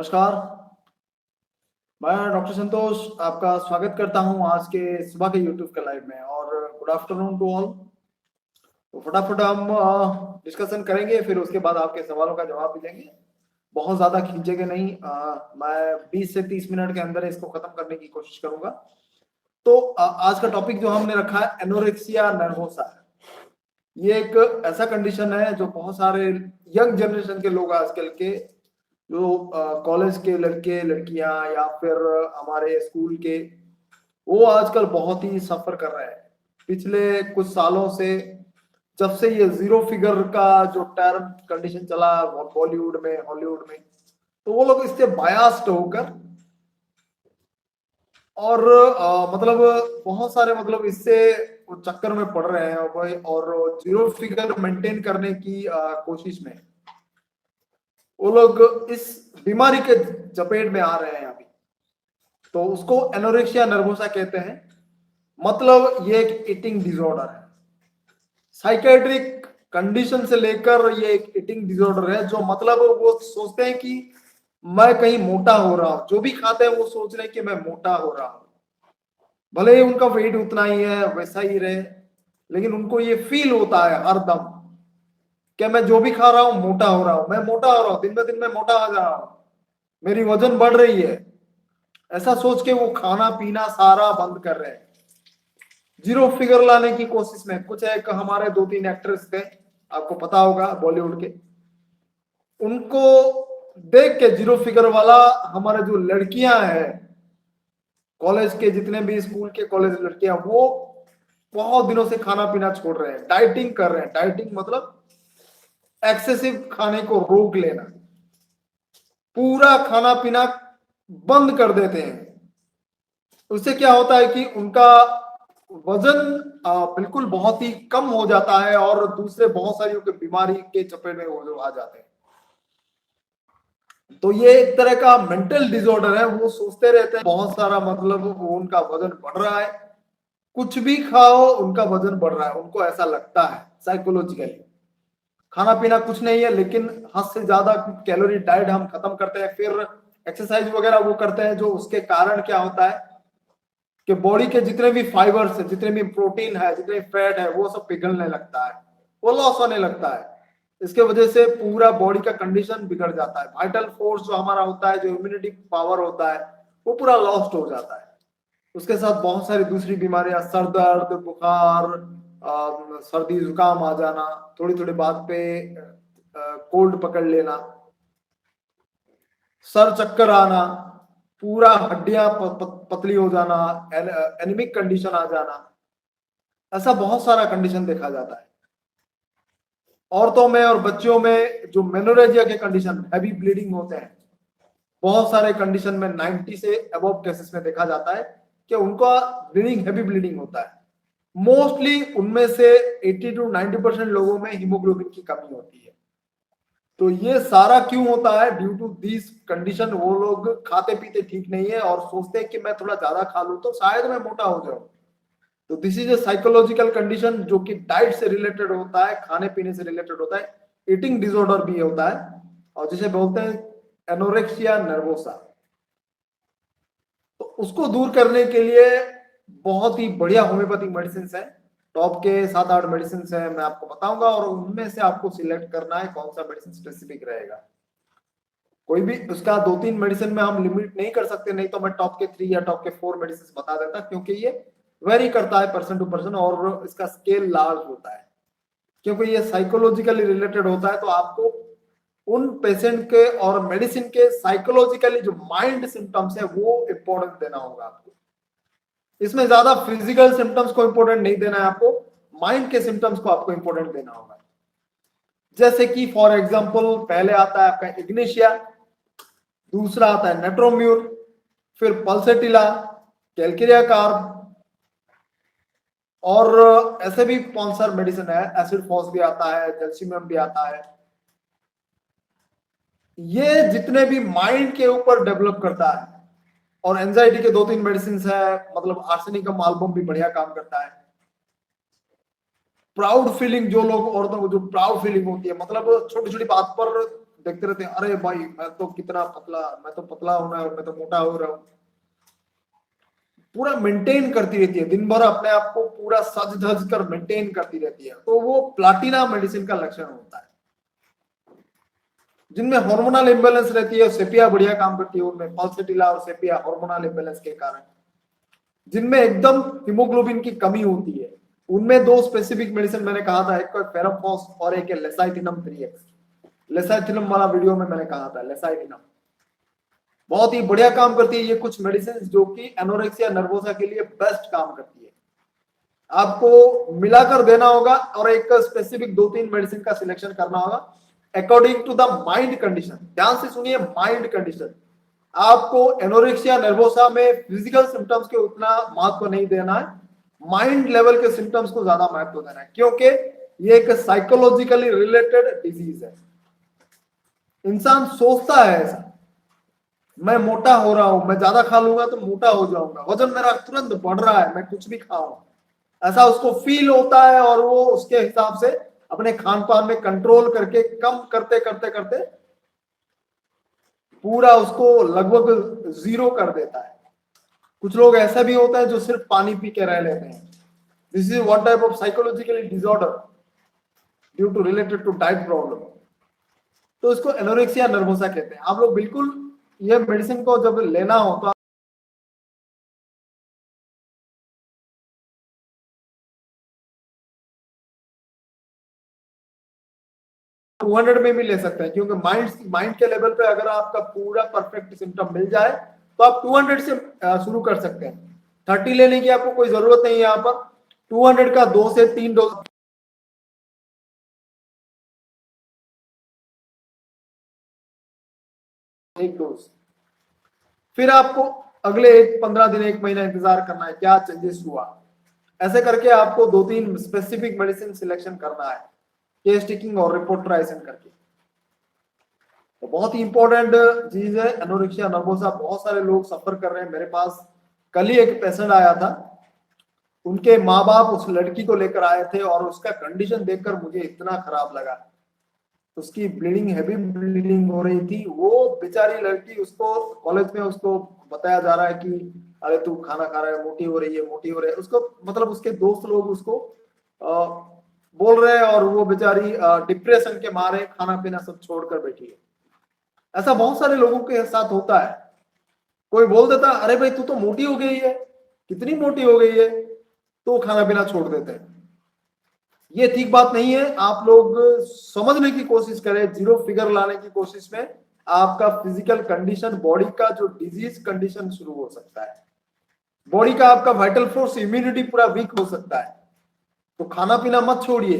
नमस्कार। मैं डॉक्टर संतोष आपका स्वागत करता हूं आज के सुबह के यूट्यूब के लाइव में और गुड आफ्टरनून टू ऑल। तो फटाफट हम डिस्कशन करेंगे, फिर उसके बाद आपके सवालों का जवाब भी देंगे। बहुत ज्यादा खींचेंगे नहीं, मैं 20 से 30 मिनट के अंदर इसको खत्म करने की कोशिश करूंगा। तो आज का टॉपिक जो हमने रखा है एनोरेक्सिया नर्वोसा है। ये एक ऐसा कंडीशन है जो बहुत सारे यंग जनरेशन के लोग आजकल के जो कॉलेज के लड़के लड़कियां या फिर हमारे स्कूल के, वो आजकल बहुत ही सफर कर रहे हैं पिछले कुछ सालों से। जब से ये जीरो फिगर का जो टर्म कंडीशन चला बॉलीवुड में हॉलीवुड में, तो वो लोग इससे बायास्ड होकर और मतलब बहुत सारे मतलब इससे वो चक्कर में पड़ रहे हैं भाई, और जीरो फिगर मेंटेन करने की कोशिश में वो लोग इस बीमारी के चपेट में आ रहे हैं अभी। तो उसको एनोरेक्सिया नर्वोसा कहते हैं। मतलब ये एक ईटिंग डिसऑर्डर है, साइकेट्रिक कंडीशन से लेकर ये एक ईटिंग डिसऑर्डर है। जो मतलब वो सोचते हैं कि मैं कहीं मोटा हो रहा हूं, जो भी खाते हैं वो सोच रहे हैं कि मैं मोटा हो रहा हूं, भले ही उनका वेट उतना ही है वैसा ही रहे, लेकिन उनको ये फील होता है हर दम कि मैं जो भी खा रहा हूं मोटा हो रहा हूं, मैं मोटा हो रहा हूं, दिन ब दिन मैं मोटा हो जा रहा हूं, मेरी वजन बढ़ रही है। ऐसा सोच के वो खाना पीना सारा बंद कर रहे हैं, जीरो फिगर लाने की कोशिश में। कुछ एक हमारे 2-3 एक्ट्रेस थे, आपको पता होगा बॉलीवुड के, उनको देख के जीरो फिगर वाला हमारे जो लड़कियां हैं कॉलेज के, जितने भी स्कूल के कॉलेज लड़कियां, वो बहुत दिनों से खाना पीना छोड़ रहे हैं, डाइटिंग कर रहे हैं। डाइटिंग मतलब एक्सेसिव खाने को रोक लेना, पूरा खाना पीना बंद कर देते हैं। उससे क्या होता है कि उनका वजन बिल्कुल बहुत ही कम हो जाता है और दूसरे बहुत सारी बीमारी के चपेट में वो लोग आ जाते हैं। तो ये एक तरह का मेंटल डिसऑर्डर है। वो सोचते रहते हैं बहुत सारा, मतलब वो उनका वजन बढ़ रहा है, कुछ भी खाओ उनका वजन बढ़ रहा है, उनको ऐसा लगता है साइकोलॉजिकली। खाना पीना कुछ नहीं है, लेकिन हद से ज्यादा कैलोरी डाइट हम खत्म करते हैं, फिर एक्सरसाइज वगैरह वो करते हैं, जो उसके कारण क्या होता है कि बॉडी के जितने भी फाइबर्स है, जितने भी प्रोटीन है, जितने फैट है, वो सब पिघलने लगता है, वो लॉस होने लगता है। इसके वजह से पूरा बॉडी का कंडीशन बिगड़ जाता है, वाइटल फोर्स जो हमारा होता है, जो इम्यूनिटी पावर होता है, वो पूरा लॉस्ट हो जाता है। उसके साथ बहुत सारी दूसरी बीमारियां, सर दर्द, बुखार, सर्दी जुकाम आ जाना, थोड़ी थोड़ी बात पे कोल्ड पकड़ लेना, सर चक्कर आना, पूरा हड्डियां पतली हो जाना, एनीमिक कंडीशन आ जाना, ऐसा बहुत सारा कंडीशन देखा जाता है। औरतों में और बच्चों में जो मेनोरेजिया के कंडीशन, हैवी ब्लीडिंग होते हैं, बहुत सारे कंडीशन में 90 से अबव केसेस में देखा जाता है कि उनका ब्लीडिंग, हैवी ब्लीडिंग होता है। मोस्टली उनमें से 80 to 90% लोगों में हीमोग्लोबिन की कमी होती है। तो ये सारा क्यों होता है? Due to this condition. वो लोग खाते पीते ठीक नहीं है और सोचते हैं कि मैं थोड़ा ज्यादा खा लूं तो शायद मैं मोटा हो जाऊं। तो this is a psychological condition जो कि डाइट से रिलेटेड होता है, खाने पीने से रिलेटेड होता है, ईटिंग डिसऑर्डर भी होता है, और जिसे बोलते हैं एनोरेक्सिया नर्वोसा। तो उसको दूर करने के लिए बहुत ही बढ़िया होम्योपैथिक मेडिसिन है। टॉप के 7-8 मेडिसिन है, मैं आपको बताऊंगा, और उनमें से आपको सिलेक्ट करना है कौन सा मेडिसिन स्पेसिफिक रहेगा। कोई भी उसका 2-3 मेडिसिन में हम लिमिट नहीं कर सकते, नहीं तो मैं टॉप के 3 या टॉप के 4 मेडिसिन बता देता, क्योंकि ये वेरी करता है पर्सन टू पर्सन और इसका स्केल लार्ज होता है, क्योंकि ये साइकोलॉजिकली रिलेटेड होता है। तो आपको उन पेशेंट के और मेडिसिन के साइकोलॉजिकली जो माइंड सिम्टम्स है वो इंपॉर्टेंस देना होगा आपको। इसमें ज्यादा फिजिकल सिम्टम्स को इंपॉर्टेंट नहीं देना है आपको, माइंड के सिम्टम्स को आपको इंपॉर्टेंट देना होगा। जैसे कि फॉर एग्जांपल पहले आता है आपका इग्निशिया, दूसरा आता है नेट्रोम्यूर, फिर पल्सेटिला, कैलकेरिया कार्ब, और ऐसे भी कौन सा मेडिसिन है, एसिड फॉस भी आता है, कैल्शियम भी आता है। ये जितने भी माइंड के ऊपर डेवलप करता है। और एंजाइटी के 2-3 मेडिसिन है, मतलब आर्सेनिकम एल्बम भी बढ़िया काम करता है। प्राउड फीलिंग, जो लोग औरतों को जो प्राउड फीलिंग होती है, मतलब छोटी छोटी बात पर देखते रहते हैं, अरे भाई मैं तो कितना पतला, मैं तो पतला होना है, मैं तो मोटा हो रहा हूँ। पूरा मेंटेन करती रहती है, दिन भर अपने आप को पूरा सज धज कर मेंटेन करती रहती है, तो वो प्लाटिना मेडिसिन का लक्षण होता है। जिनमें हार्मोनल इम्बेलेंस रहती है, सेपिया बढ़िया काम करती है उनमें, पल्सेटिला और सेपिया हार्मोनल इम्बेलेंस के कारण। जिनमें एकदम हीमोग्लोबिन की कमी होती है, उनमें दो स्पेसिफिक मेडिसिन मैंने कहा था, एक फेराफॉस और एक है लेसाइथिनम 3x। लेसाइथिनम वाला वीडियो में मैंने कहा था, लेसाइथिनम बहुत ही बढ़िया काम करती है। ये कुछ मेडिसिन जो कि एनोरेक्सिया नर्वोसा के लिए बेस्ट काम करती है, आपको मिलाकर देना होगा और एक स्पेसिफिक 2-3 मेडिसिन का सिलेक्शन करना होगा according to the mind condition. ध्यान से सुनिए, माइंड कंडीशन। आपको एनोरेक्सिया नर्वोसा में फिजिकल सिम्टम्स के उतना महत्व नहीं देना है, माइंड लेवल के सिम्टम्स को ज्यादा महत्व देना है, क्योंकि ये एक साइकोलॉजिकली रिलेटेड डिजीज है। इंसान सोचता है ऐसा, मैं मोटा हो रहा हूं, मैं ज्यादा खा लूंगा तो मोटा हो जाऊंगा, वजन मेरा तुरंत बढ़ रहा है, मैं कुछ भी खाऊं, ऐसा उसको फील होता है, और वो उसके हिसाब से अपने खान पान में कंट्रोल करके कम करते करते करते पूरा उसको लगभग जीरो कर देता है। कुछ लोग ऐसा भी होता है जो सिर्फ पानी पी के रह लेते हैं। This is one type of psychologically disorder due to related to diet problem. तो इसको एनोरेक्सिया नर्वोसा कहते हैं। आप लोग बिल्कुल ये मेडिसिन को जब लेना हो तो आप 200 में भी ले सकते हैं, क्योंकि माइंड माइंड के लेवल पे अगर आपका पूरा परफेक्ट सिम्टम मिल जाए तो आप 200 से शुरू कर सकते हैं। 30 लेने की आपको कोई जरूरत नहीं है। यहाँ पर 200 का 2 से 3 डोज, एक डोज, फिर आपको अगले 15 दिन 1 महीना इंतजार करना है क्या चेंजेस हुआ। ऐसे करके आपको 2-3 स्पेसिफिक मेडिसिन सिलेक्शन करना है, केस टेकिंग और रिपोर्ट ट्राइसन करके। तो बहुत ही इंपॉर्टेंट चीज है एनोरेक्सिया नर्वोसा। बहुत सारे लोग सफर कर रहे हैं। मेरे पास कल ही एक पेशेंट आया था, उनके माँ बाप उस लड़की को लेकर आए थे और उसका कंडीशन देखकर मुझे इतना खराब लगा। उसकी ब्लीडिंग, हैवी ब्लीडिंग हो रही थी। वो बेचारी लड़की, उसको कॉलेज में उसको बताया जा रहा है कि अरे तू खाना खा रहा है, मोटी हो रही है, मोटी हो रही है। उसको मतलब उसके दोस्त लोग उसको बोल रहे हैं, और वो बेचारी डिप्रेशन के मारे खाना पीना सब छोड़कर बैठी है। ऐसा बहुत सारे लोगों के साथ होता है। कोई बोल देता अरे भाई तू तो मोटी हो गई है, कितनी मोटी हो गई है, तो खाना पीना छोड़ देते हैं। ये ठीक बात नहीं है। आप लोग समझने की कोशिश करें, जीरो फिगर लाने की कोशिश में आपका फिजिकल कंडीशन, बॉडी का जो डिजीज कंडीशन शुरू हो सकता है, बॉडी का आपका वाइटल फोर्स, इम्यूनिटी पूरा वीक हो सकता है। तो खाना पीना मत छोड़िए।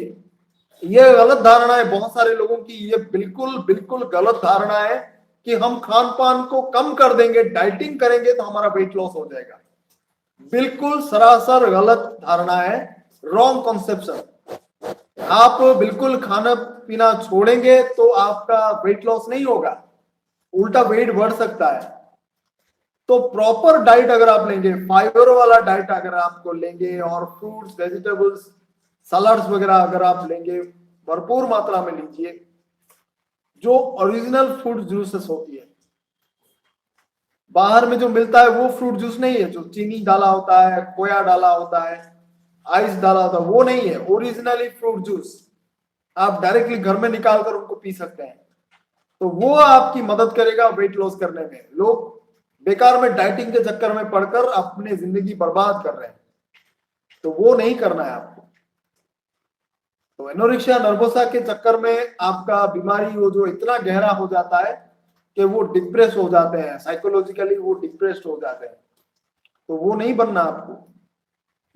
ये गलत धारणा है बहुत सारे लोगों की, ये बिल्कुल बिल्कुल गलत धारणा है कि हम खान पान को कम कर देंगे, डाइटिंग करेंगे तो हमारा वेट लॉस हो जाएगा। बिल्कुल सरासर गलत धारणा है, रॉन्ग कॉन्सेप्शन। आप बिल्कुल खाना पीना छोड़ेंगे तो आपका वेट लॉस नहीं होगा, उल्टा वेट बढ़ सकता है। तो प्रॉपर डाइट अगर आप लेंगे, फाइबर वाला डाइट अगर आपको लेंगे, और फ्रूट्स, वेजिटेबल्स, सलाड्स वगैरह अगर आप लेंगे, भरपूर मात्रा में लीजिए, जो ओरिजिनल फ्रूट जूसेस होती है। बाहर में जो मिलता है वो फ्रूट जूस नहीं है, जो चीनी डाला होता है, खोया डाला होता है, आइस डाला होता है, वो नहीं है। ओरिजिनली फ्रूट जूस आप डायरेक्टली घर में निकाल कर उनको पी सकते हैं, तो वो आपकी मदद करेगा वेट लॉस करने में। लोग बेकार में डाइटिंग के चक्कर में पड़कर अपनी जिंदगी बर्बाद कर रहे हैं, तो वो नहीं करना है आपको। तो एनोरेक्सिया नर्वोसा के चक्कर में आपका बीमारी वो जो इतना गहरा हो जाता है कि वो डिप्रेस हो जाते हैं, साइकोलॉजिकली वो डिप्रेस्ड हो जाते हैं। तो वो नहीं बनना आपको।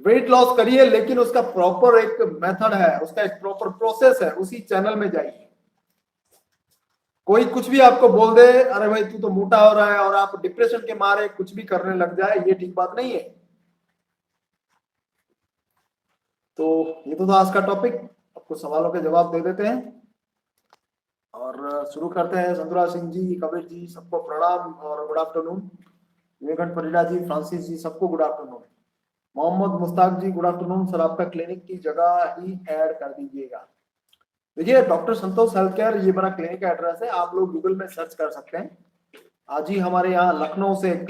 वेट लॉस करिए, लेकिन उसका प्रॉपर एक मेथड है, उसका एक प्रॉपर प्रोसेस है, उसी चैनल में जाइए। कोई कुछ भी आपको बोल दे, अरे भाई तू तो मोटा हो रहा है, और आप डिप्रेशन के मारे कुछ भी करने लग जाए, ये ठीक बात नहीं है। तो ये तो था आज का टॉपिक। आपको सवालों के जवाब दे देते हैं और शुरू करते हैं। संतरा सिंह जी, कबीर जी, सबको प्रणाम और गुड आफ्टरनून। विवेकन परिडा जी, फ्रांसिस जी, सबको गुड आफ्टरनून। मोहम्मद मुस्ताक जी, गुड आफ्टरनून सर। आपका क्लिनिक की जगह ही ऐड कर दीजिएगा। देखिए डॉक्टर संतोष हेल्थ केयर ये मेरा क्लिनिक का एड्रेस है, आप लोग गूगल में सर्च कर सकते हैं। आज ही हमारे यहाँ लखनऊ से एक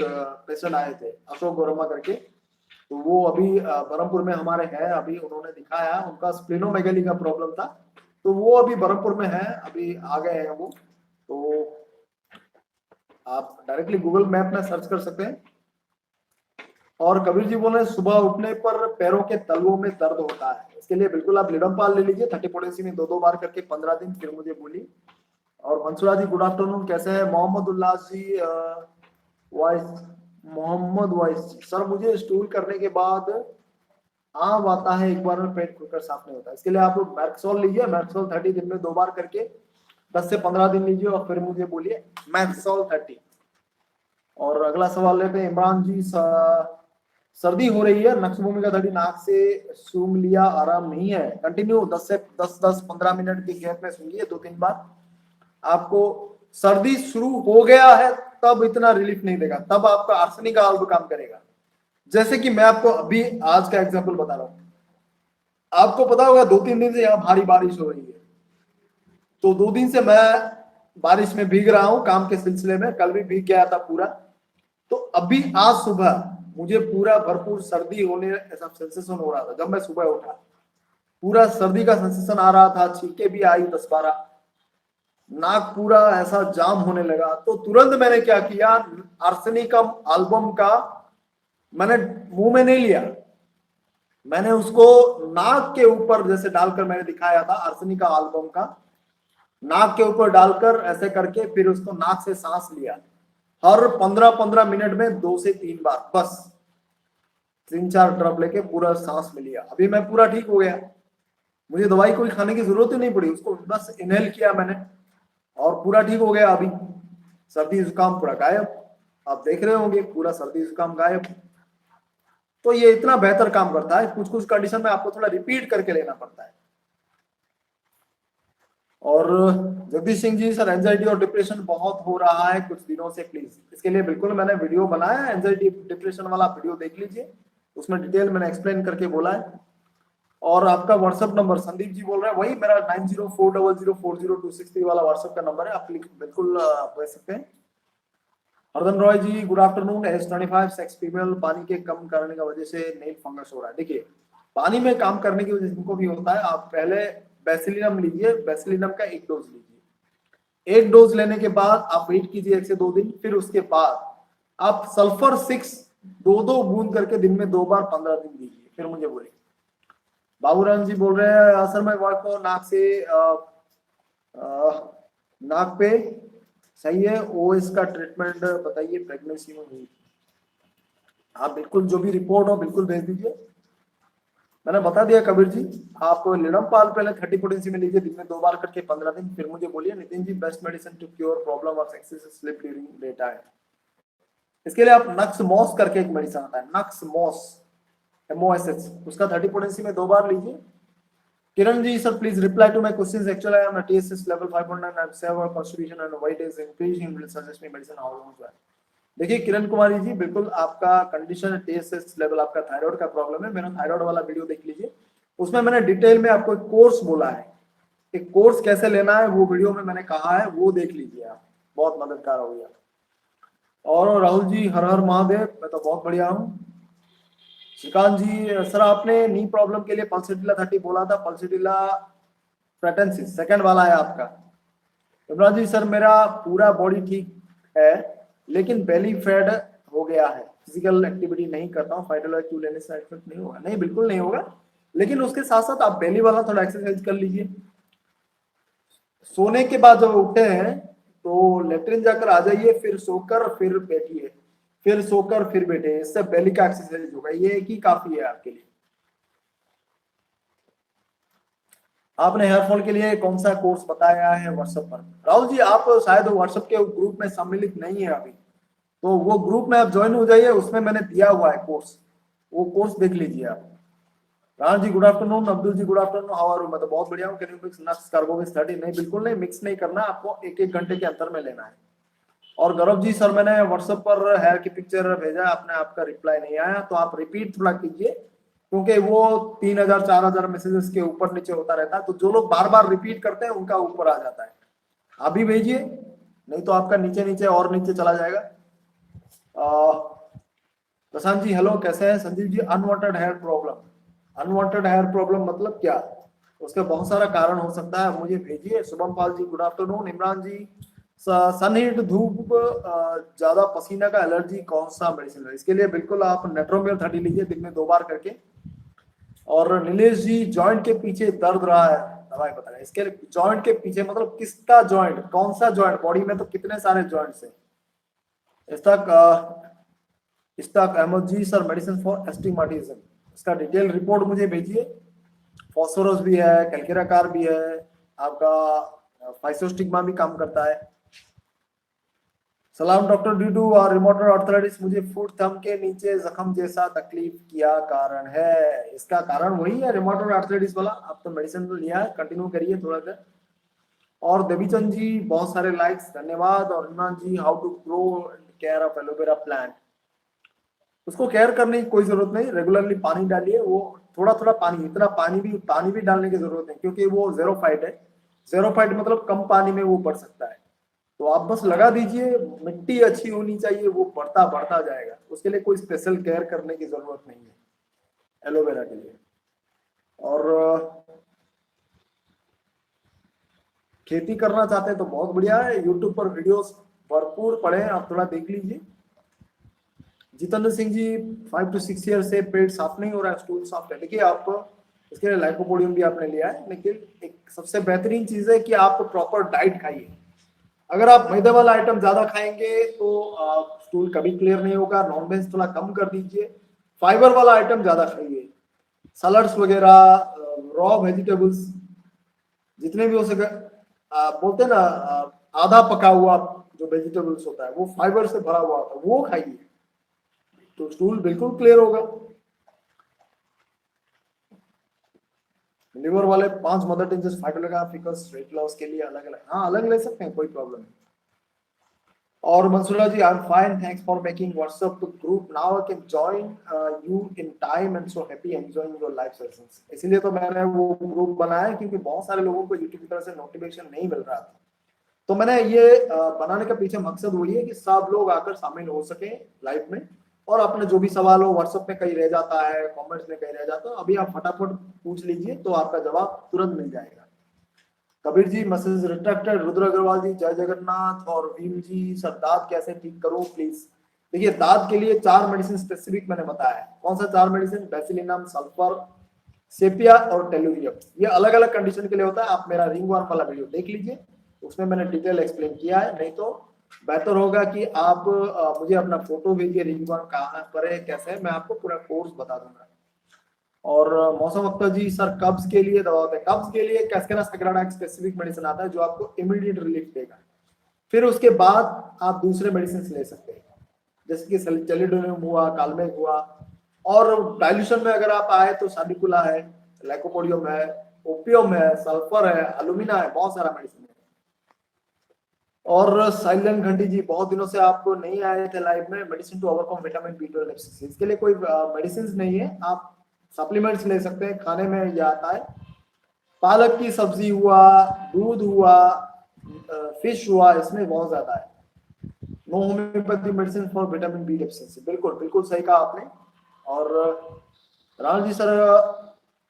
पेशेंट आए थे अशोक वर्मा करके, तो वो अभी बरहमपुर में हमारे हैं, अभी उन्होंने दिखाया, उनका स्प्लिनोमेगेली का प्रॉब्लम था, तो वो अभी बरहमपुर में है, अभी आ गए हैं वो। तो आप डायरेक्टली गूगल मैप में सर्च कर सकते हैं। और कबीर जी बोले सुबह उठने पर पैरों के तलवों में दर्द होता है, इसके लिए बिल्कुल आप लिडमपाल ले लीजिए 30 में 2-2 बार करके 15 दिन, फिर मुझे बोलिए। और मंसूरा जी गुड आफ्टरनून, कैसे हैं? मोहम्मद उल्लास जी वॉइस, मोहम्मद वॉइस जी, सर मुझे स्टूल करने के बाद आम आता है, एक बार में पेट खुलकर साफ नहीं होता, इसके लिए आप लोग मैक्सोल लीजिए, मैक्सोल 30 दिन में 2 बार करके 10 से 15 दिन लीजिए और फिर मुझे बोलिए मैक्सोल 30। और अगला सवाल लेते हैं इमरान जी, सर्दी हो रही है, नक्शभूमि का धड़ी नाक से सूंघ लिया, आराम नहीं है, कंटिन्यू 10 से 15 मिनट के गैप में सूंघिए 2-3 बार। आपको सर्दी शुरू हो गया है तब इतना रिलीफ नहीं देगा, तब आपका आर्सेनिक का वाल्व काम करेगा। जैसे कि मैं आपको अभी आज का एग्जांपल बता रहा हूं, आपको पता होगा 2-3 दिन से यहाँ भारी बारिश हो रही है, तो 2 दिन से मैं बारिश में भीग रहा हूं काम के सिलसिले में, कल भी भीग गया था पूरा। तो अभी आज सुबह मुझे पूरा भरपूर सर्दी होने ऐसा सेंसेशन हो रहा था, जब मैं सुबह उठा पूरा सर्दी का सेंसेशन आ रहा था, छींके भी आई 10-12, नाक पूरा ऐसा जाम होने लगा। तो तुरंत मैंने क्या किया, आर्सेनिकम एल्बम का मैंने मुंह में नहीं लिया, मैंने उसको नाक के ऊपर जैसे डालकर मैंने दिखाया था, आर्सेनिका एल्बम का नाक के ऊपर डालकर ऐसे करके फिर उसको नाक से सांस लिया, हर 15-15 मिनट में 2 से 3 बार, बस 3-4 ड्रॉप लेके पूरा सांस में लिया। अभी मैं पूरा ठीक हो गया, मुझे दवाई कोई खाने की जरूरत ही नहीं पड़ी, उसको बस इनहेल किया मैंने और पूरा ठीक हो गया। अभी सर्दी जुकाम पूरा गायब, आप देख रहे होंगे पूरा सर्दी जुकाम गायब। तो ये इतना बेहतर काम करता है, कुछ कुछ कंडीशन में आपको थोड़ा रिपीट करके लेना पड़ता है। और जगदीश सिंह जी, सर एंजाइटी और डिप्रेशन बहुत हो रहा है कुछ दिनों से, प्लीज इसके लिए बिल्कुल मैंने वीडियो बनाया है, एंजाइटी डिप्रेशन वाला वीडियो देख लीजिए, उसमें डिटेल मैंने एक्सप्लेन करके बोला है। और आपका व्हाट्सएप नंबर, संदीप जी बोल रहे हैं, वही मेरा 9040040263 वाला व्हाट्सएप का नंबर है, आप बिल्कुल भेज सकते हैं। Hardan Roy ji good afternoon, S25 sex female, पानी के कम करने की वजह से नेल फंगस हो रहा है। देखिए पानी में काम करने की वजह से जिनको भी होता है, आप पहले बेसिलिनम लीजिए, बेसिलिनम का 1 डोज लीजिए, 1 डोज लेने के बाद आप वेट कीजिए 1 से 2 दिन, फिर उसके बाद आप सल्फर 6 2-2 बूंद करके दिन में 2 बार 15 दिन दीजिए, फिर मुझे बोलिए। बाबूराम जी बोल रहे हैं सर मैं वाइफ को नाक से नाक पे सही है, ओएस का ट्रीटमेंट बताइए, प्रेगनेंसी में हुई। आप बिल्कुल जो भी रिपोर्ट हो बिल्कुल भेज दीजिए, मैंने बता दिया कबीर जी। आप लिडमपाल पहले 30 में लीजिए दिन में 2 बार करके 15 दिन, फिर मुझे बोलिए Nitin ji best medicine to cure problem of excessive sleep during day time. इसके लिए आप नक्स मॉस करके एक मेडिसिन आता है, नक्स मॉस MOSH, उसका 30 में 2 बार लीजिए। Kiran ji sir please reply to my questions, actually I am at TSS level 5.9, I have severe constipation and weight is increasing, will suggest me medicine how long to. देखिए किरण कुमारी जी, बिल्कुल आपका कंडीशन TSS लेवल आपका thyroid का problem है, मेरा thyroid वाला video देख लीजिए, उसमें मैंने डिटेल में आपको एक कोर्स बोला है, एक कोर्स कैसे लेना है वो वीडियो में मैंने कहा है, वो देख लीजिए आप, बहुत मददगार हो गया। और राहुल जी हर हर महादेव, मैं तो बहुत बढ़िया हूँ। श्रीकांत जी सर आपने नी प्रॉब्लम के लिए पल्सिटिला 30 बोला था, पल्सिटिला प्रेटेंसिस सेकंड वाला है आपका। इमरान जी सर मेरा पूरा बॉडी ठीक है लेकिन बेली फैट हो गया है, फिजिकल एक्टिविटी नहीं करता हूँ, फाइटोलॉइड 2 लेने से इफेक्ट नहीं होगा? नहीं बिल्कुल नहीं होगा, लेकिन उसके साथ साथ आप बेली वाला थोड़ा एक्सरसाइज कर लीजिए। सोने के बाद जब उठते हैं तो लेटरिन जाकर आ जाइए, फिर सोकर फिर बैठिए, फिर सोकर फिर बैठे, इससे बेली का एक्सरसाइज होगा, ये एक ही काफी है आपके लिए। आपने हेयरफॉल के लिए कौन सा कोर्स बताया है व्हाट्सएप पर? राहुल जी आप शायद व्हाट्सएप के ग्रुप में सम्मिलित नहीं है अभी, तो वो ग्रुप में आप ज्वाइन हो जाइए, उसमें मैंने दिया हुआ है कोर्स, वो कोर्स देख लीजिए आप। Rahul ji good afternoon, Abdul ji good afternoon, how are you? मैं तो बहुत बढ़िया हूँ। Can you mix nuts carbo veg 30? नहीं बिल्कुल नहीं, मिक्स नहीं करना, आपको 1-1 घंटे के अंतर में लेना है। और गौरव जी सर मैंने व्हाट्सएप पर हेयर की पिक्चर भेजा, आपने आपका रिप्लाई नहीं आया, तो आप रिपीट थोड़ा कीजिए, क्योंकि वो 3000 4000 मैसेजेस के ऊपर नीचे होता रहता है, तो जो लोग बार बार रिपीट करते हैं उनका ऊपर आ जाता है। आप भी भेजिए, नहीं तो आपका नीचे नीचे और नीचे चला जाएगा। प्रशांत जी हेलो, कैसे हैं? Sanjeev ji, unwanted hair problem, unwanted hair problem मतलब क्या? उसके बहुत सारा कारण हो सकता है, मुझे भेजिए। Shubham Pal ji good afternoon. इमरान जी, सनहीट, धूप, ज्यादा पसीना का एलर्जी, कौन सा मेडिसिन है इसके लिए? बिल्कुल आप नेट्रोमिल 30 लीजिए दिन में 2 बार करके। और नीलेश जी, जॉइंट के पीछे दर्द रहा है, दवाई बता रहे हैं इसके लिए। जॉइंट के पीछे मतलब किसका जॉइंट, कौन सा जॉइंट? बॉडी में तो कितने सारे जॉइंट्स हैं। इस्ताक अहमद जी, सर मेडिसिन फॉर एस्टिमाटिज्म, इसका डिटेल रिपोर्ट मुझे भेजिए। फॉस्फोरस भी है, कैल्केरा कार भी है, आपका फाइसोस्टिग्मा भी काम करता है। सलाम डॉक्टर, ड्यू टू रिमोटर आर्थराइटिस मुझे फुट थंब के नीचे जख्म जैसा तकलीफ, क्या कारण है? इसका कारण वही है रिमोटर आर्थराइटिस वाला। आप तो मेडिसिन तो लिया है, कंटिन्यू करिए थोड़ा देर। और देवीचंद जी बहुत सारे लाइक्स, धन्यवाद। और Imran ji, how to grow care of aloe vera plant, उसको केयर करने की कोई जरूरत नहीं, रेगुलरली पानी डालिए। वो थोड़ा थोड़ा पानी, इतना पानी भी डालने की जरूरत नहीं, क्योंकि वो जेरोफाइट है। जेरोफाइट मतलब कम पानी में वो बढ़ सकता है। तो आप बस लगा दीजिए, मिट्टी अच्छी होनी चाहिए, वो बढ़ता बढ़ता जाएगा। उसके लिए कोई स्पेशल केयर करने की जरूरत नहीं है एलोवेरा के लिए। और खेती करना चाहते हैं तो बहुत बढ़िया है, यूट्यूब पर वीडियोस भरपूर पड़े हैं, आप थोड़ा देख लीजिए। जितेंद्र सिंह जी, 5 to 6 ईयर से पेट साफ नहीं हो रहा है, स्टूल साफ है। देखिए आप इसके लिए लाइकोपोडियम भी आपने लिया है, लेकिन एक सबसे बेहतरीन चीज है कि आप प्रॉपर डाइट खाइए। अगर आप मैदे वाला आइटम ज्यादा खाएंगे तो स्टूल कभी क्लियर नहीं होगा। नॉनवेज थोड़ा कम कर दीजिए, फाइबर वाला आइटम ज्यादा खाइए, सलाड्स वगैरह, रॉ वेजिटेबल्स जितने भी हो सके। बोलते हैं ना, आधा पका हुआ जो वेजिटेबल्स होता है वो फाइबर से भरा हुआ होता है, वो खाइए, तो स्टूल बिल्कुल क्लियर होगा। लिवर वाले 5 mother tinctures phytolacca ficus weight loss के लिए अलग अलग, हाँ अलग ले सकते हैं, कोई प्रॉब्लम नहीं। और Mansoora ji, I am fine, thanks for making WhatsApp group, now I can join you in time and so happy enjoying your live sessions. इसीलिए तो मैंने वो ग्रुप बनाया, क्योंकि बहुत सारे लोगों को यूट्यूब की तरफ से नोटिफिकेशन नहीं मिल रहा था। तो मैंने ये बनाने का पीछे मकसद वही है कि सब लोग आकर शामिल हो सके लाइव में, और अपने जो भी सवाल हो व्हाट्सएप में कहीं रह जाता है, कमेंट्स में कहीं रह जाता है, अभी आप फटाफट पूछ लीजिए तो आपका जवाब तुरंत मिल जाएगा। Kabir ji, message retracted. रुद्र अग्रवाल जी, जय जगन्नाथ। और भीम जी, सर दांत कैसे ठीक करूं प्लीज? देखिए दांत के लिए 4 मेडिसिन स्पेसिफिक मैंने बताया है। कौन सा 4 मेडिसिन? बेसिलिनम, सल्फर, सेपिया और टेलुरियम। ये अलग अलग कंडीशन के लिए होता है। आप मेरा रिंगवर्म वाला वीडियो देख लीजिए, उसमें मैंने डिटेल एक्सप्लेन किया है। नहीं तो बेहतर होगा कि आप मुझे अपना फोटो भेजिए, रिंगवर्म कहाँ पर है, कैसे है, मैं आपको पूरा कोर्स बता दूंगा। और मौसम अख्तर जी, सर कब्ज के लिए दवा होता है। कब्ज के लिए कैस्केरा सैग्राडा एक स्पेसिफिक मेडिसिन आता है जो आपको इमीडिएट रिलीफ देगा। फिर उसके बाद आप दूसरे मेडिसिन ले सकते हैं, जैसे कि सेलिडोनियम हुआ, कालमेक हुआ। और डाइल्यूशन में अगर आप आए तो साडिकुला है, लाइकोपोडियम है, ओपियम है, सल्फर है, अलुमिना है, बहुत सारा मेडिसिन है। और साइलेंट घंटी जी, बहुत दिनों से आपको नहीं आए थे लाइव में, medicine to overcome vitamin B12 deficiency. इसके लिए कोई मेडिसिन नहीं है, आप सप्लीमेंट्स ले सकते हैं, खाने में यह आता है। पालक की सब्जी हुआ, दूध हुआ, फिश हुआ, इसमें बहुत ज्यादा है। No homeopathy medicine for vitamin B deficiency, बिल्कुल बिल्कुल सही कहा आपने। और राहुल जी, सर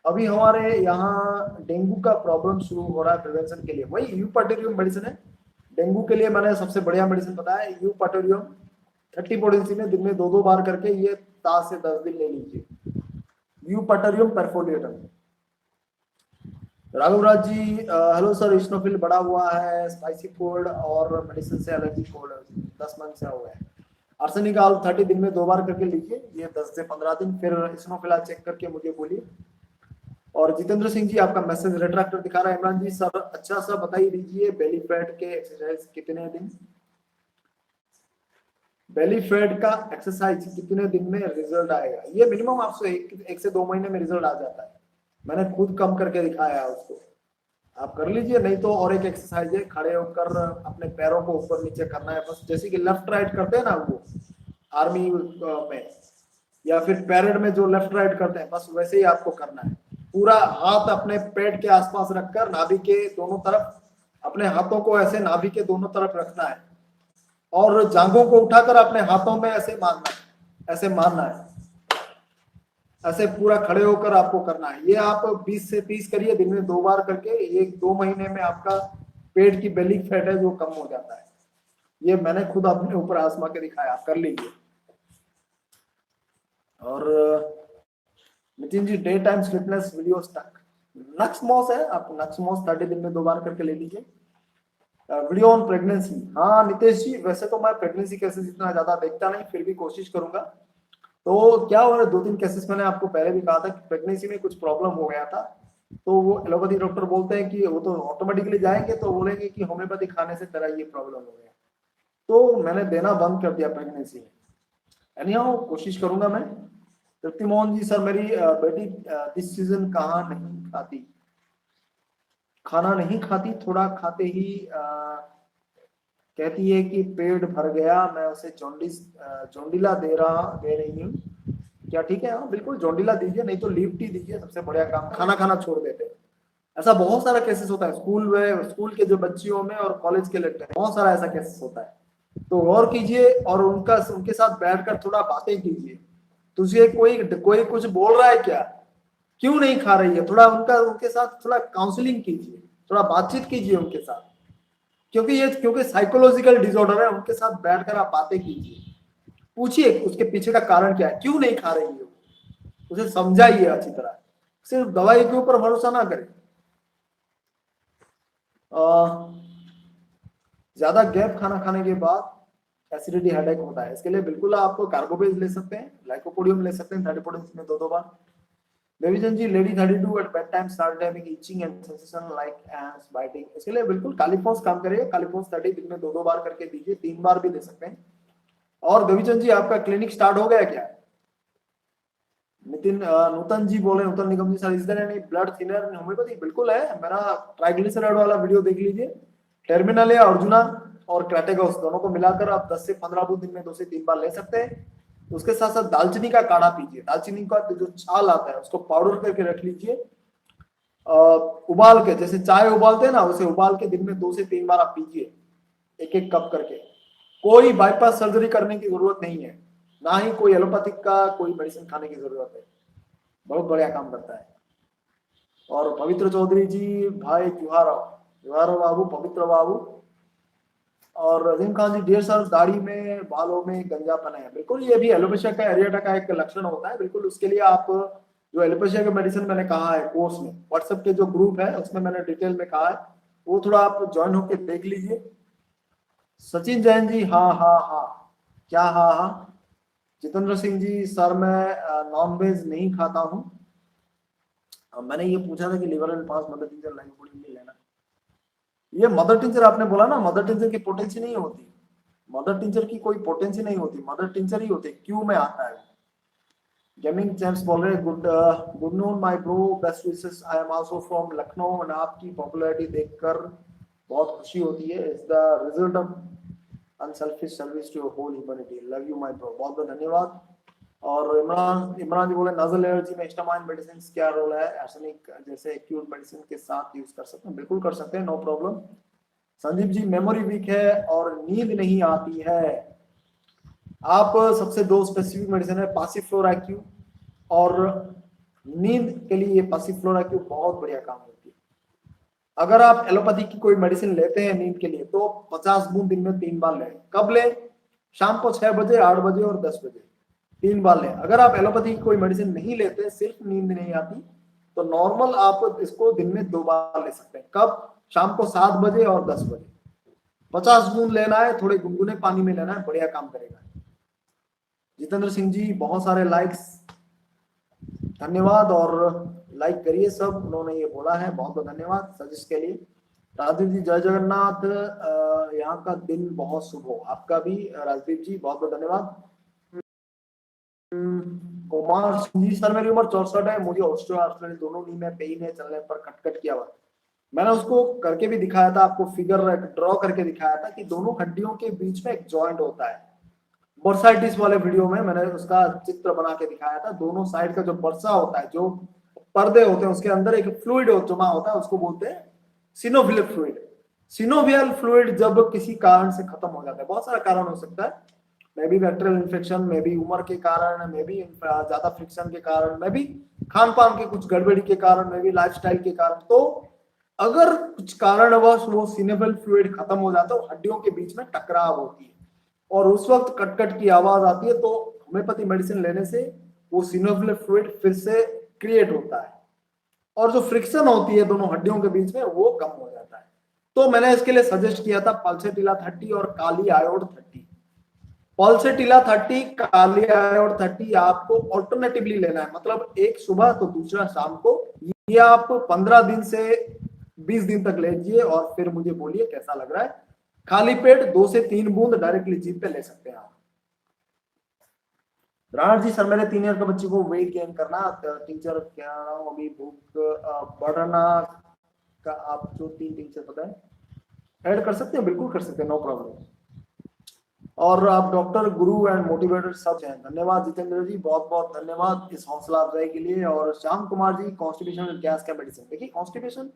अभी हमारे यहाँ डेंगू का प्रॉब्लम शुरू हो रहा है, प्रिवेंशन के लिए वही यूपाटोरियम मेडिसिन है। डेंगू के लिए मैंने सबसे बढ़िया मेडिसिन बताया है, यूपाटोरियम 30 पोटेंसी में दिन में 2-2 बार करके, ये 7 से 10 दिन ले लीजिए। यूपाटोरियम परफोलिएटम। राघवराज जी, हेलो सर, स्नोफिल बड़ा हुआ है, स्पाइसी कोल्ड और मेडिसिन से एलर्जी कोल्ड 10 मंथ से हुआ है। आर्सेनिक आल 30 दिन में 2 बार करके लीजिए, ये 10 से 15 दिन, फिर स्नोफिल चेक करके मुझे बोलिए। और जितेंद्र सिंह जी, आपका मैसेज रिट्रैक्टर दिखा रहा है। इमरान जी, सर अच्छा सा बताइए दीजिए, बेली फैट के एक्सरसाइज कितने दिन, बेली फैट का एक्सरसाइज कितने दिन में रिजल्ट आएगा? ये मिनिमम आपसे 1 से 2 महीने में रिजल्ट आ जाता है। मैंने खुद कम करके दिखाया है उसको, आप कर लीजिए। नहीं तो और एक एक्सरसाइज है, खड़े होकर अपने पैरों को ऊपर नीचे करना है बस, जैसे कि लेफ्ट राइट करते हैं ना वो आर्मी में, या फिर पैरेड में जो लेफ्ट राइट करते हैं, बस वैसे ही आपको करना है। पूरा हाथ अपने पेट के आसपास रखकर नाभि के दोनों तरफ, अपने हाथों को ऐसे नाभि के दोनों तरफ रखना है और जांघों को उठाकर अपने हाथों में ऐसे मारना है, ऐसे मारना है, ऐसे पूरा खड़े होकर आपको करना है। ये आप 20 से 30 करिए, दिन में 2 बार करके, 1-2 महीने में आपका पेट की बेली फैट है जो कम हो जाता है। ये मैंने खुद अपने ऊपर आजमा के दिखाया, आप कर लीजिए। और Nitin ji, day time sleepiness video stuck, nux mos है, आप नक्समोस 30 दिन में 2 बार करके ले लीजिए। वीडियो ऑन प्रेगनेंसी, हाँ नितेश जी, वैसे तो मैं प्रेगनेंसी केसेस इतना ज्यादा देखता नहीं, फिर भी कोशिश करूंगा। तो क्या हो रहा है, 2-3 केसेस मैंने आपको पहले भी कहा था कि प्रेगनेंसी में कुछ प्रॉब्लम हो गया था, तो वो एलोपैथी डॉक्टर बोलते हैं कि वो तो ऑटोमेटिकली जाएंगे तो बोलेंगे कि होम्योपैथी खाने से तेरा ये प्रॉब्लम हो गया, तो मैंने देना बंद कर दिया प्रेगनेंसी में। एनीहाउ कोशिश करूंगा मैं। तृप्ति मोहन जी, सर मेरी बेटी दिस सीजन कहाँ नहीं खाती, खाना नहीं खाती, थोड़ा खाते ही कहती है कि पेट भर गया, मैं उसे जोंडिला दे रही हूँ, क्या ठीक है? हाँ बिल्कुल, जोंडिला दीजिए, नहीं तो लीफ टी दीजिए, सबसे बढ़िया काम, खाना खाना छोड़ देते हैं। ऐसा बहुत सारा केसेस होता है स्कूल में, स्कूल के जो बच्चियों में और कॉलेज के लड़के में, बहुत सारा ऐसा केसेस होता है। तो गौर कीजिए और उनके साथ बैठकर थोड़ा बातें कीजिए। तुझे कोई कोई कुछ बोल रहा है क्या, क्यों नहीं खा रही है, थोड़ा उनके साथ थोड़ा काउंसलिंग कीजिए, थोड़ा बातचीत कीजिए उनके साथ, क्योंकि साइकोलॉजिकल डिसऑर्डर है, उनके साथ बैठकर आप बातें कीजिए, पूछिए उसके पीछे का कारण क्या है, क्यों नहीं खा रही है, उसे समझाइए अच्छी तरह, सिर्फ दवाई के ऊपर भरोसा ना करें। ज्यादा गैप खाना खाने के बाद एसिडिटी हेडेक होता है, इसके लिए बिल्कुल आप कार्बोपेज ले सकते हैं, लाइकोपोडियम ले सकते हैं 30 पोटेंस में 2-2 बार। Devichand ji, lady 32 at bed time started having itching and sensation like ants biting, इसके लिए बिल्कुल कालीफॉस काम करेगा, कालीफॉस 30 दिन में 2-2 बार करके दीजिए, 3 बार भी दे सकते हैं। और देवीचंद जी, आपका क्लिनिक स्टार्ट हो गया क्या? नितिन नूतन जी बोले, Nutan Nigam ji, sir is there any blood thinner homeopathy, बिल्कुल है, मेरा ट्राइग्लिसराइड वाला वीडियो देख लीजिए, टर्मिनल या अर्जुना और क्रेटेगोस दोनों को मिलाकर आप 10 से 15 बूंद दिन में 2 से 3 बार ले सकते हैं। उसके साथ साथ दालचीनी का काढ़ा पीजिए, दालचीनी का जो छाल आता है उसको पाउडर करके रख लीजिए, उबाल के, जैसे चाय उबालते हैं ना, उसे उबाल के दिन में 2 से 3 बार आप पीजिए, 1-1 कप करके। कोई बाईपास सर्जरी करने की जरूरत नहीं है, ना ही कोई एलोपैथिक का कोई मेडिसिन खाने की जरूरत है, बहुत बढ़िया काम करता है। और पवित्र चौधरी जी, भाई जुहारो बाबू, पवित्र बाबू। और रजीम खान जी, डियर सर, दाढ़ी में बालों में गंजापन है, बिल्कुल ये भी एलोपेशिया का, एरियाटा का एक लक्षण होता है, बिल्कुल उसके लिए आप जो एलोपेशिया का मेडिसिन मैंने कहा है कोर्स में, व्हाट्सएप के जो ग्रुप है उसमें मैंने डिटेल में कहा है, वो थोड़ा आप ज्वाइन होकर देख लीजिए। सचिन जैन जी, हाँ हाँ हाँ, क्या हाँ हाँ? जितेंद्र सिंह जी, सर मैं नॉन वेज नहीं खाता हूँ, मैंने ये पूछा था कि liver and pass mother tincture lycopodium नहीं लेना, ये मदर टिंचर आपने बोला ना, मदर टिंचर की पोटेंसी नहीं होती, मदर टिंचर की कोई पोटेंसी नहीं होती, मदर टिंचर ही होती, क्यू में आता है। गेमिंग चैंप्स बोल रहे हैं, good noon my bro, best wishes, I am also from Lucknow and आपकी पॉपुलैरिटी देखकर बहुत खुशी होती है, it's the result of unselfish service to whole humanity, love you my bro, बहुत बहुत धन्यवाद। और इमरान इमरान जी बोले, नजल एलर्जी में हिस्टामाइन मेडिसिन क्या रोल है, आर्सेनिक जैसे एक्यूट मेडिसिन के साथ यूज कर सकते हैं, बिल्कुल कर सकते हैं, no problem. Sandeep ji, memory weak है और नींद नहीं आती है, आप सबसे 2 स्पेसिफिक मेडिसिन है, पासिफ्लोराक्यू और नींद के लिए पासिफ्लोराक्यू बहुत बढ़िया काम होती है। अगर आप एलोपैथी की कोई मेडिसिन लेते हैं नींद के लिए तो 50 बूंद दिन में 3 बार लें, कब लें? शाम को 6 बजे, 8 बजे और 10 बजे, 3 बार लें। अगर आप एलोपैथी की कोई मेडिसिन नहीं लेते, सिर्फ नींद नहीं आती, तो नॉर्मल आप इसको दिन में 2 बार ले सकते हैं, कब? शाम को 7 बजे और 10 बजे। 50 बूंद लेना है, थोड़े गुनगुने पानी में लेना है, बढ़िया काम करेगा। जितेंद्र सिंह जी, बहुत सारे लाइक्स, धन्यवाद, और लाइक करिए सब, उन्होंने ये बोला है, बहुत बहुत धन्यवाद सजेस्ट के लिए। राजदीप जी, जय जगन्नाथ, यहाँ का दिन बहुत शुभ हो, आपका भी राजदीप जी, बहुत बहुत धन्यवाद। कुमार सिंह जी, सर मेरी उम्र 64 है, मुझे ऑस्टियोआर्थराइटिस दोनों नी में पेन है, चलने पर खटखट किया हुआ, मैंने उसको करके भी दिखाया था, आपको फिगर ड्रॉ करके दिखाया था कि दोनों हड्डियों के बीच में एक जॉइंट होता है, बर्साइटिस वाले वीडियो में मैंने उसका चित्र बना के दिखाया था। दोनों साइड का जो बर्सा होता है, जो पर्दे होते हैं, उसके अंदर एक फ्लूइड जमा होता है, उसको बोलते हैं सिनोवियल फ्लूइड। सिनोवियल फ्लूइड जब किसी कारण से खत्म हो जाता है, बहुत सारा कारण हो सकता है, may be bacterial infection, may be उम्र के कारण, मे बी ज्यादा फ्रिक्शन के कारण, मे बी खान पान के कुछ गड़बड़ी के कारण, मे बी लाइफस्टाइल के कारण, तो अगर कुछ कारणवश वो सिनोवियल फ्लूइड खत्म हो जाता है, हड्डियों के बीच में टकराव होती है और उस वक्त कटकट की आवाज आती है, तो होम्योपैथी मेडिसिन लेने से वो सिनोवियल फ्लूइड फिर से क्रिएट होता है और जो फ्रिक्शन होती है दोनों हड्डियों के बीच में वो कम हो जाता है। तो मैंने इसके लिए सजेस्ट किया था पल्सेटिला 30 और काली आयोड 30। पल्सेटिला 30, काली आयोड 30 आपको ऑल्टरनेटिवली लेना है, मतलब एक सुबह तो दूसरा शाम को। ये आप 15 दिन से 20 दिन तक लीजिए और फिर मुझे बोलिए कैसा लग रहा है। खाली पेट 2 से 3 बूंद डायरेक्टली जीभ पे ले सकते हैं आप। राणा जी, सर मेरे 3 ईयर के बच्चे को वेट गेन करना, टीचर क्या अभी भूख बढ़ना का आप जो 3 टीचर बताएं ऐड कर सकते हैं, बिल्कुल कर सकते हैं, नो प्रॉब्लम। और आप डॉक्टर, गुरु एंड मोटिवेटर सब हैं। धन्यवाद जितेंद्र जी, बहुत बहुत धन्यवाद इस हौसला अफजाई के लिए। और श्याम कुमार जी, कॉन्स्टिपेशन गैस का मेडिसिन। देखिए कॉन्स्टिपेशन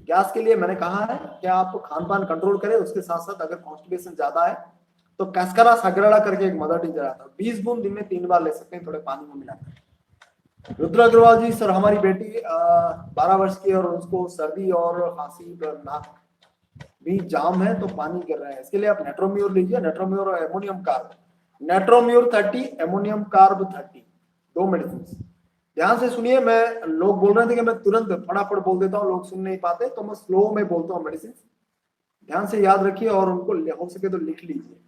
गैस के लिए मैंने कहा है कि आप खान पान कंट्रोल करें, उसके साथ साथ अगर कॉन्स्टिपेशन ज्यादा है तो कैस्करा सागरड़ा करके एक मदर टीचर आता है, 20 बूंद दिन में 3 बार ले सकते हैं, थोड़े पानी में मिलाकर। रुद्र अग्रवाल जी, सर हमारी बेटी 12 वर्ष की और उसको सर्दी और खांसी, नाक भी जाम है तो पानी गिर रहा है, इसके लिए आप नेट्रोम्योर लीजिए, नेट्रोम्योर और ammonium carb. Natrum mur 30, ammonium carb 30, 2 medicine. ध्यान से सुनिए, मैं लोग बोल रहे थे कि मैं तुरंत फटाफट बोल देता हूँ, लोग सुन नहीं पाते, तो मैं स्लो में बोलता हूँ मेडिसिन। ध्यान से याद रखिए और उनको हो सके तो लिख लीजिए।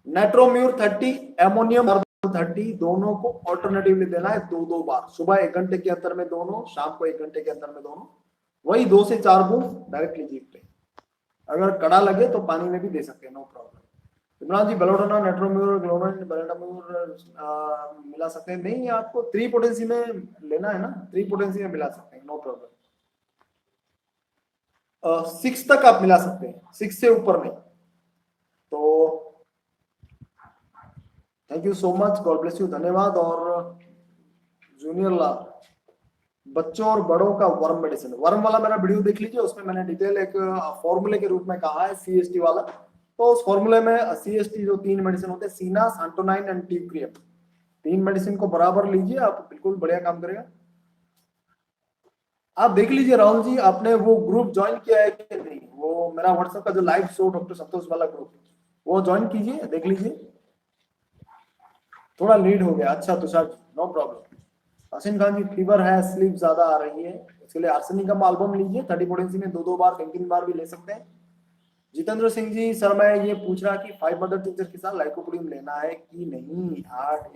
नेट्रोम्योर 30, एमोनियम 30, दोनों को ऑल्टरनेटिवली देना है 2-2 बार, सुबह 1 घंटे के अंतर में दोनों, शाम को 1 घंटे के अंतर में दोनों, वही 2 से 4 बूंद डायरेक्टली जीभ पे। अगर कड़ा लगे तो पानी में भी दे सकते हैं, नो प्रॉब्लम। इमरान जी, बेलोडोना, नेट्रोम्योर, ग्लोमेन, बेलेटाम्योर मिला सकते हैं? नहीं, आपको 3 पोटेंसी में लेना है ना, 3 पोटेंसी में मिला सकते हैं, नो प्रॉब्लम। 6 तक आप मिला सकते हैं, 6 से ऊपर नहीं। तो thank you so much, God bless you, धन्यवाद। और जूनियर लाभ, बच्चों और बड़ों का वर्म मेडिसिन, वर्म वाला मेरा वीडियो देख लीजिए, उसमें मैंने डिटेल एक फॉर्मूले के रूप में कहा है सीएसटी वाला। तो उस फॉर्मूले में सीएसटी जो 3 मेडिसिन होते हैं, सीना, सांटोनाइन एंड टीक्रियम, 3 मेडिसिन को बराबर लीजिए, आप बिल्कुल बढ़िया काम करेगा। आप देख लीजिए राहुल जी, आपने वो ग्रुप ज्वाइन किया है कि नहीं, वो मेरा व्हाट्सएप का जो लाइव शो डॉक्टर संतोष वाला ग्रुप, वो ज्वाइन कीजिए, देख लीजिए। थोड़ा लीड हो गया, अच्छा Tushar, no problem. Haseen Khan ji, fever है, स्लीप ज्यादा आ रही है, इसके लिए आर्सेनिकम एल्बम लीजिए, 30 पोटेंसी में 2-2 बार, 3-3 बार भी ले सकते हैं। जितेंद्र सिंह जी, सर मैं ये पूछ रहा कि 5 मदर टीचर के साथ लाइकोपोडियम लेना है कि नहीं, 8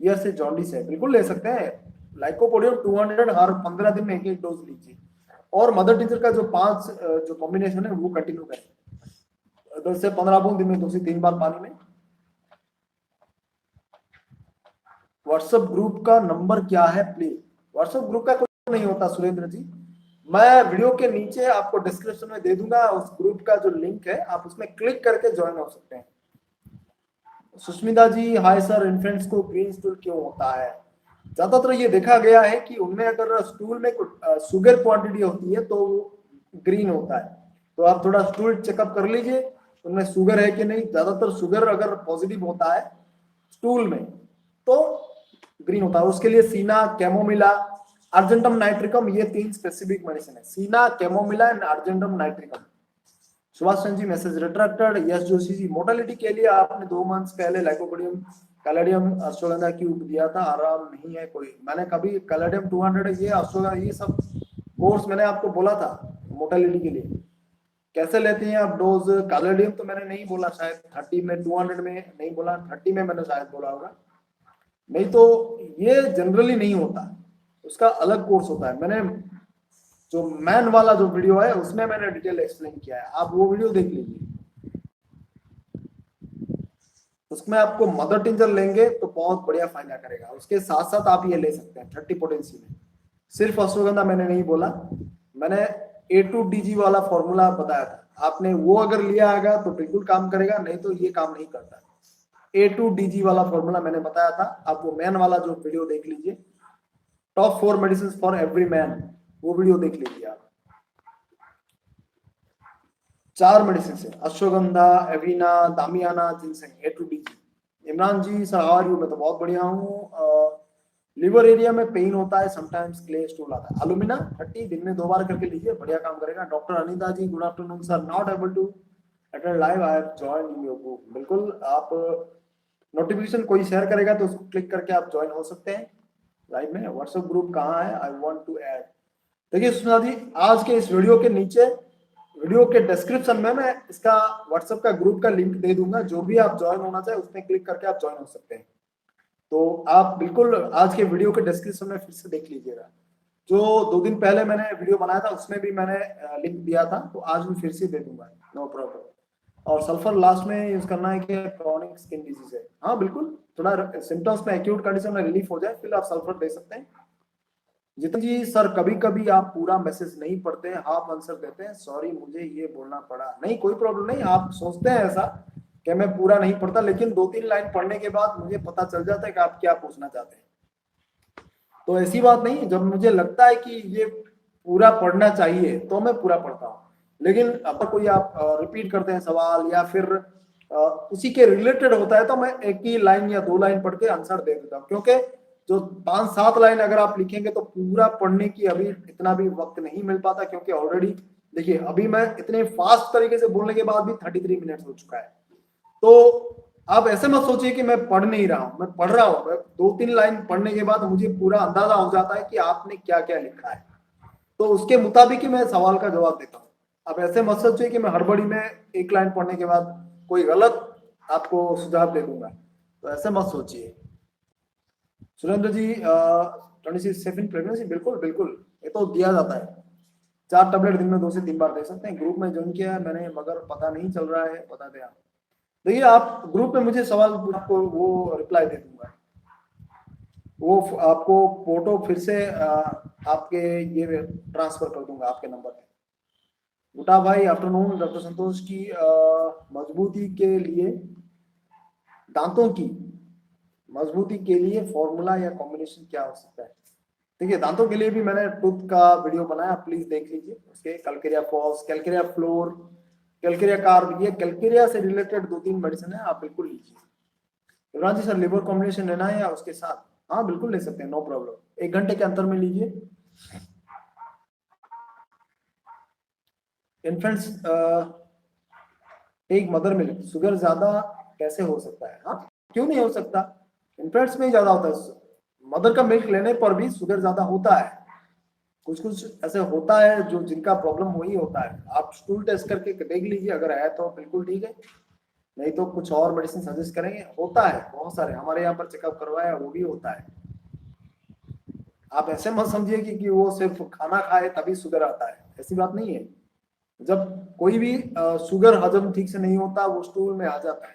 ईयर से जॉन्डिस है, बिल्कुल ले सकते हैं। लाइकोपोडियम 200 हर 15 दिन में 1-1 डोज लीजिए, और मदर टीचर का जो 5 जो कॉम्बिनेशन है वो कंटिन्यू करें, 10 से 15 बूंद दिन में 2 से 3 बार पानी में। व्हाट्सएप ग्रुप का नंबर क्या है प्लीज? व्हाट्सएप ग्रुप का कुछ नहीं होता सुरेंद्र जी, मैं वीडियो के नीचे आपको डिस्क्रिप्शन में दे दूंगा, उस ग्रुप का जो लिंक है आप उसमें क्लिक करके ज्वाइन हो सकते हैं। सुष्मिता जी, हाय सर, इन्फेंट्स को ग्रीन स्टूल क्यों होता है? ज्यादातर ये देखा गया है कि उनमें अगर स्टूल में शुगर क्वांटिटी होती है तो ग्रीन होता है, तो आप थोड़ा स्टूल चेकअप कर लीजिए उनमें शुगर है कि नहीं। ज्यादातर शुगर अगर पॉजिटिव होता है स्टूल में तो ग्रीन होता है। उसके लिए सीना, कैमोमिला, अर्जेंटम नाइट्रिकम, ये 3 स्पेसिफिक मेडिसिन है, cina, chamomilla and argentum nitricum. Subhash Chandra ji, message retracted. Yes Joshi ji, mortality के लिए आपने 2 मंथ्स पहले लाइकोपोडियम, कैलेडियम, अश्वगंधा क्यूब दिया था, आराम नहीं है कोई? मैंने कभी कैलेडियम 200, ये अश्वगंधा, ये सब कोर्स मैंने आपको बोला था मोर्टेलिटी के लिए। कैसे लेते हैं आप डोज? कैलेडियम तो मैंने नहीं बोला, शायद 30 में, 200 में नहीं बोला, 30 में मैंने शायद बोला होगा, नहीं तो ये जनरली नहीं होता, उसका अलग कोर्स होता है। मैंने जो मैन वाला जो वीडियो है उसमें मैंने डिटेल एक्सप्लेन किया है, आप वो वीडियो देख लीजिए, उसमें आपको मदर टिंचर लेंगे तो बहुत बढ़िया फायदा करेगा। उसके साथ साथ आप ये ले सकते हैं 30 पोटेंसी में, सिर्फ अश्वगंधा मैंने नहीं बोला, मैंने A to DG वाला फॉर्मूला बताया था, आपने वो अगर लिया आएगा तो बिल्कुल काम करेगा, नहीं तो ये काम नहीं करता। A2DG वाला फॉर्मूला मैंने बताया था, आप वो मैन वाला जो वीडियो देख लीजिए, top 4 medicine for every man, वो वीडियो देख लीजिए आप। 4 मेडिसिन है, ashwagandha, avena, damiana, ginseng, A2DG। Imran ji sir how are you, मैं तो बहुत बढ़िया हूँ। लिवर एरिया में पेन होता है, समटाइम्स क्ले स्टूल आता है। अलुमिना 30 दिन में 2 बार करके लीजिए, बढ़िया काम करेगा। Doctor Anita ji good afternoon sir, not able to attend live, I have joined your group. बिल्कुल, आप नोटिफिकेशन कोई शेयर करेगा तो उसको क्लिक करके आप ज्वाइन हो सकते हैं लाइव में। व्हाट्सएप ग्रुप कहाँ है, आई वांट टू ऐड। देखिए सुषमा जी, आज के इस वीडियो के नीचे, वीडियो के डिस्क्रिप्शन में मैं इसका व्हाट्सएप का ग्रुप का लिंक दे दूंगा, जो भी आप ज्वाइन होना चाहे उसमें क्लिक करके आप ज्वाइन हो सकते हैं। तो आप बिल्कुल आज के वीडियो के डिस्क्रिप्शन में फिर से देख लीजिएगा। जो 2 दिन पहले मैंने वीडियो बनाया था उसमें भी मैंने लिंक दिया था, तो आज भी फिर से दे दूंगा, नो प्रॉब्लम। और सल्फर लास्ट में यूज करना है कि क्रॉनिक स्किन डिजीज है, हाँ बिल्कुल, थोड़ा सिम्टम्स में एक्यूट कंडीशन में रिलीफ हो जाए फिर आप सल्फर दे सकते हैं। जितन जी सर, कभी कभी आप पूरा मैसेज नहीं पढ़ते हैं, हाफ आंसर देते हैं, सॉरी मुझे ये बोलना पड़ा। नहीं, कोई प्रॉब्लम नहीं, आप सोचते हैं ऐसा कि मैं पूरा नहीं पढ़ता, लेकिन 2-3 लाइन पढ़ने के बाद मुझे पता चल जाता है कि आप क्या पूछना चाहते हैं। तो ऐसी बात नहीं, जब मुझे लगता है कि ये पूरा पढ़ना चाहिए तो मैं पूरा पढ़ता हूँ। लेकिन अब कोई आप रिपीट करते हैं सवाल या फिर उसी के रिलेटेड होता है तो मैं एक ही लाइन या 2 लाइन पढ़ के आंसर दे देता हूँ, क्योंकि जो 5-7 लाइन अगर आप लिखेंगे तो पूरा पढ़ने की अभी इतना भी वक्त नहीं मिल पाता, क्योंकि ऑलरेडी देखिए अभी मैं इतने फास्ट तरीके से बोलने के बाद भी 33 मिनट हो चुका है। तो आप ऐसे मत सोचिए कि मैं पढ़ नहीं रहा हूं, मैं पढ़ रहा हूं। 2-3 लाइन पढ़ने के बाद मुझे पूरा अंदाजा हो जाता है कि आपने क्या क्या लिखा है, तो उसके मुताबिक ही मैं सवाल का जवाब देता हूँ। आप ऐसे मत सोचिए कि मैं हड़बड़ी में 1 लाइन पढ़ने के बाद कोई गलत आपको सुझाव दे दूंगा, तो ऐसे मत सोचिए। सुरेंद्र जी 26 प्रेगनेंसी, बिल्कुल बिल्कुल, ये तो दिया जाता है। 4 टैबलेट दिन में 2 से 3 बार दे सकते हैं। ग्रुप में ज्वाइन किया है मैंने, मगर पता नहीं चल रहा है, बता दें आप। देखिए आप ग्रुप में मुझे सवाल, आपको वो रिप्लाई दे दूंगा, वो आपको फोटो फिर से आपके ये ट्रांसफर कर दूंगा आपके नंबर पे। गुटा भाई आफ्टरनून, डॉक्टर संतोष की मजबूती के लिए, दांतों की मजबूती के लिए फॉर्मूला या कॉम्बिनेशन क्या हो सकता है? देखिए दांतों के लिए भी मैंने टूथ का वीडियो बनाया, प्लीज देख लीजिए उसके। Calcarea phos, calcarea fluor, calcarea carb, ये कैलकेरिया से रिलेटेड 2-3 मेडिसिन है, आप बिल्कुल लीजिए। Yuvraj ji sir, liver combination लेना है या उसके साथ? हाँ बिल्कुल ले सकते हैं, नो प्रॉब्लम, 1 घंटे के अंतर में लीजिए। इन्फेंट्स एक मदर मिल्क, शुगर ज्यादा कैसे हो सकता है? हाँ क्यों नहीं हो सकता, इन्फेंट्स में ही ज्यादा होता है। मदर का मिल्क लेने पर भी शुगर ज्यादा होता है। कुछ कुछ ऐसे होता है जो जिनका प्रॉब्लम वही होता है। आप स्टूल टेस्ट करके देख लीजिए, अगर है तो बिल्कुल ठीक है, नहीं तो कुछ और मेडिसिन सजेस्ट करेंगे। होता है बहुत सारे, हमारे यहाँ पर चेकअप करवाया वो भी होता है। आप ऐसे मत समझिए कि वो सिर्फ खाना खाए तभी शुगर आता है, ऐसी बात नहीं है। जब कोई भी शुगर हजम ठीक से नहीं होता वो स्टूल में आ जाता है,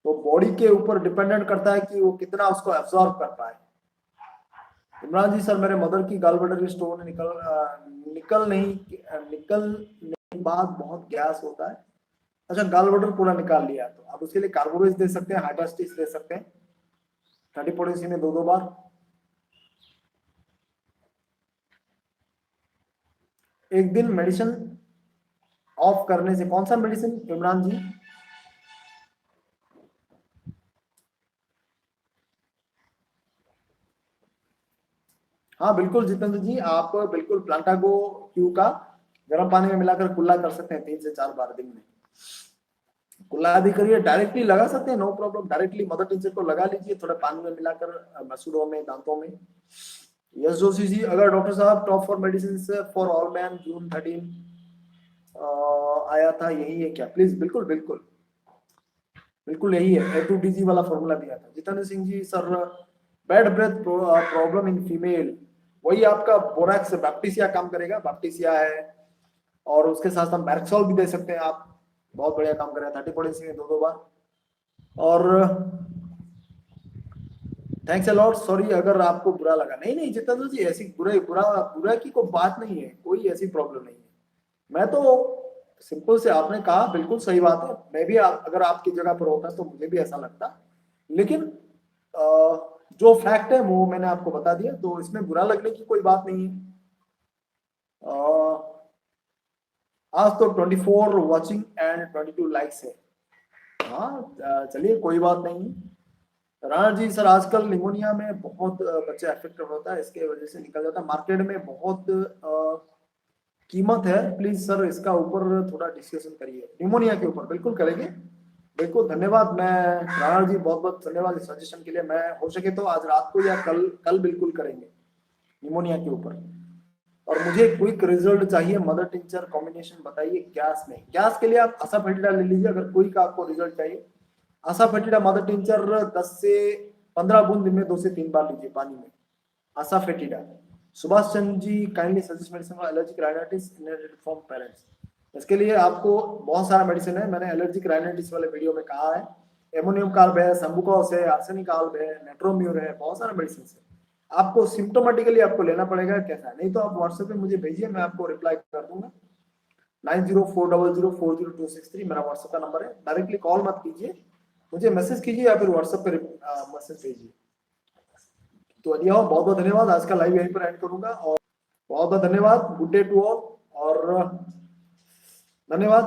तो बॉडी के ऊपर डिपेंडेंट करता है कि वो कितना उसको एब्जॉर्ब कर पाए। इमरान जी सर, मेरे मदर की गॉलब्लैडर स्टोन निकलने के बाद बहुत गैस होता है। अच्छा, गॉलब्लैडर पूरा निकाल लिया तो आप उसके लिए कार्बोवेज दे सकते हैं, हाइड्रास्टिस दे सकते हैं 30 पोटेंसी में 2-2 बार। एक दिन मेडिसिन ऑफ करने से, कौन सा मेडिसिन इमरान जी? हाँ बिल्कुल जितेंद्र जी, आप बिल्कुल प्लांटागो क्यू का गर्म पानी में मिलाकर कुल्ला कर सकते हैं 3 से 4 बार दिन में। कुल्ला भी करिए, डायरेक्टली लगा सकते हैं, no problem, directly mother tincture को लगा लीजिए थोड़ा पानी में मिलाकर मसूड़ों में, दांतों में। यस जोशी जी, अगर डॉक्टर साहब top 4 medicine for all man June 13 आया था, यही है क्या? प्लीज, बिल्कुल बिल्कुल बिल्कुल यही है, A2DG वाला फॉर्मूला दिया था। Jitendra Singh ji sir, bad breath problem in female, वही आपका बोरैक्स बैप्टिसिया काम करेगा, बैप्टिसिया है। और उसके साथ हम बैरक्सोल भी दे सकते हैं आप, बहुत बढ़िया काम करेगा 30 पोटेंसी में 2-2 बार। और थैंक्स अ लॉट, सॉरी अगर आपको बुरा लगा। नहीं नहीं जितेंद्र जी, ऐसी बुरा बुरा बुरा की कोई बात नहीं है, कोई ऐसी प्रॉब्लम नहीं है। मैं तो सिंपल से आपने कहा, बिल्कुल सही बात है। मैं भी अगर आपकी जगह पर होता तो मुझे भी ऐसा लगता, लेकिन जो फैक्ट है वो मैंने आपको बता दिया, तो इसमें बुरा लगने की कोई बात नहीं है। आज तो 24 वॉचिंग एंड 22 लाइक्स है। हाँ, चलिए कोई बात नहीं। राणा जी सर, आजकल निमोनिया में बहुत बच्चे अफेक्टेड होता है, इसके वजह से निकल जाता है। मार्केट में बहुत कीमत है। प्लीज सर इसका ऊपर थोड़ा डिस्कशन करिए, निमोनिया के ऊपर। बिल्कुल करेंगे, बिल्कुल। धन्यवाद। मैं राणा जी बहुत बहुत धन्यवाद इस सजेशन के लिए। मैं हो सके तो आज रात को या कल कल बिल्कुल करेंगे निमोनिया के ऊपर। और मुझे क्विक रिजल्ट चाहिए। मदर टिंचर कॉम्बिनेशन बताइए गैस में। गैस के लिए आप असाफेटिडा ले लीजिए अगर क्विक आपको रिजल्ट चाहिए। असाफेटिडा मदर टिंचर 10 से 15 बूंद दिन में 2 से 3 बार लीजिए पानी में। Asafoetida. Subhash Chandra ji kindly suggest medicine for allergic rhinitis inherited from parents. इसके लिए आपको बहुत सारा मेडिसिन है, मैंने एलर्जिक राइनाइटिस वाले वीडियो में कहा है। एमोनियम कार्ब है, संबुकॉस है, आर्सेनिक आल्ब है, नेट्रोम्यूर है, बहुत सारा मेडिसिन है। आपको सिम्टोमेटिकली आपको लेना पड़ेगा कैसा है, नहीं तो आप व्हाट्सएप पे मुझे भेजिए, मैं आपको रिप्लाई कर दूंगा। 9040040263 मेरा व्हाट्सएप का नंबर है। डायरेक्टली कॉल मत कीजिए, मुझे मैसेज कीजिए या फिर व्हाट्सएप पर मैसेज भेजिए। तो अनिया बहुत बहुत धन्यवाद। आज का लाइव यहीं पर एंड करूंगा और बहुत बहुत धन्यवाद। गुड डे टू ऑल और धन्यवाद।